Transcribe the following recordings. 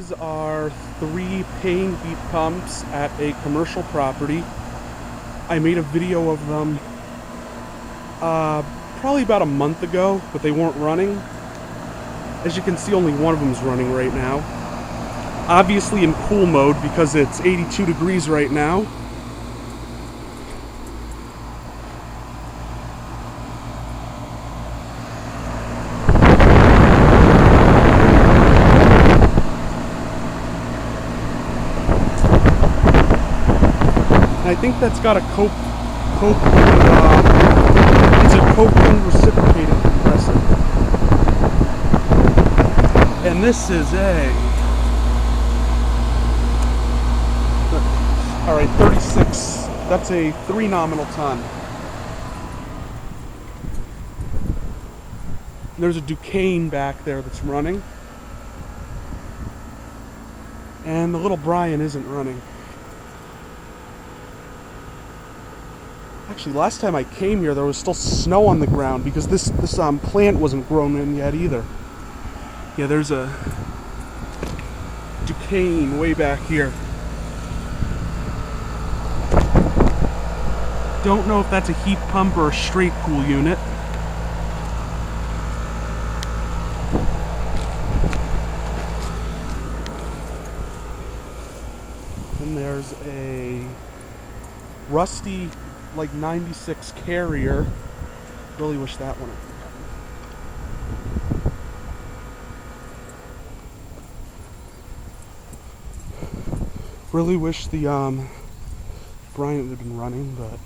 These are 3 Payne heat pumps at a commercial property. I made a video of them probably about a month ago, but they weren't running. As you can see, only one of them is running right now. Obviously in cool mode because it's 82 degrees right now. I think that's got a it's a Copeland reciprocating compressor. And this is alright, 36, that's a 3 nominal ton. There's a Ducane back there that's running. And the little Bryant isn't running. Actually, last time I came here, there was still snow on the ground because this plant wasn't grown in yet either. Yeah, there's a Ducane way back here. Don't know if that's a heat pump or a straight cool unit. And there's a rusty, like 96 Carrier. Really wish that one had been. Really wish the Bryant had been running, but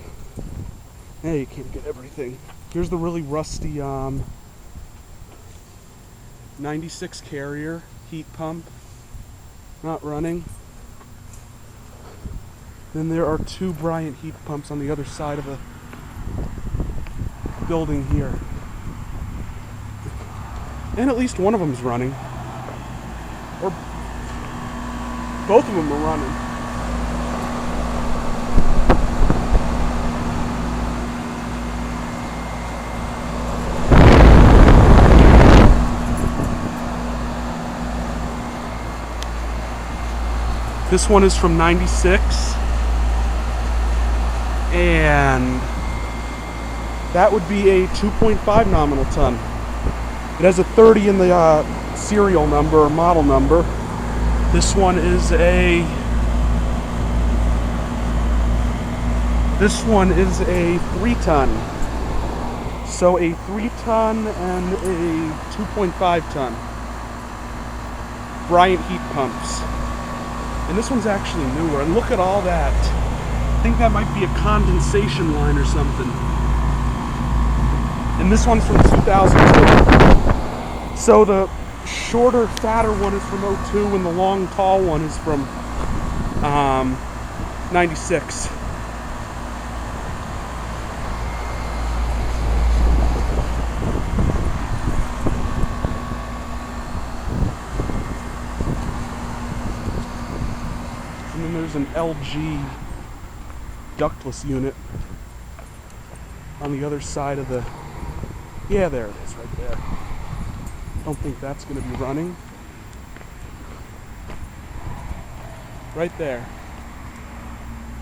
hey, you can't get everything. Here's the really rusty 96 Carrier heat pump, not running. Then there are 2 Bryant heat pumps on the other side of the building here. And at least one of them's running. Or both of them are running. This one is from 96. And that would be a 2.5 nominal ton. It has a 30 in the serial number or model number. This one is a 3 ton. So a 3 ton and a 2.5 ton Bryant heat pumps. And this one's actually newer. And look at all that. I think that might be a condensation line or something. And this one's from 2002. So the shorter, fatter one is from 02 and the long, tall one is from 96. And then there's an LG ductless unit on the other side of the, yeah, there it is right there. Don't think that's going to be running. Right there.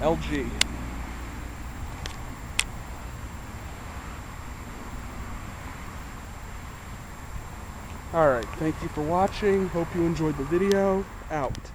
LG. Alright, thank you for watching. Hope you enjoyed the video. Out.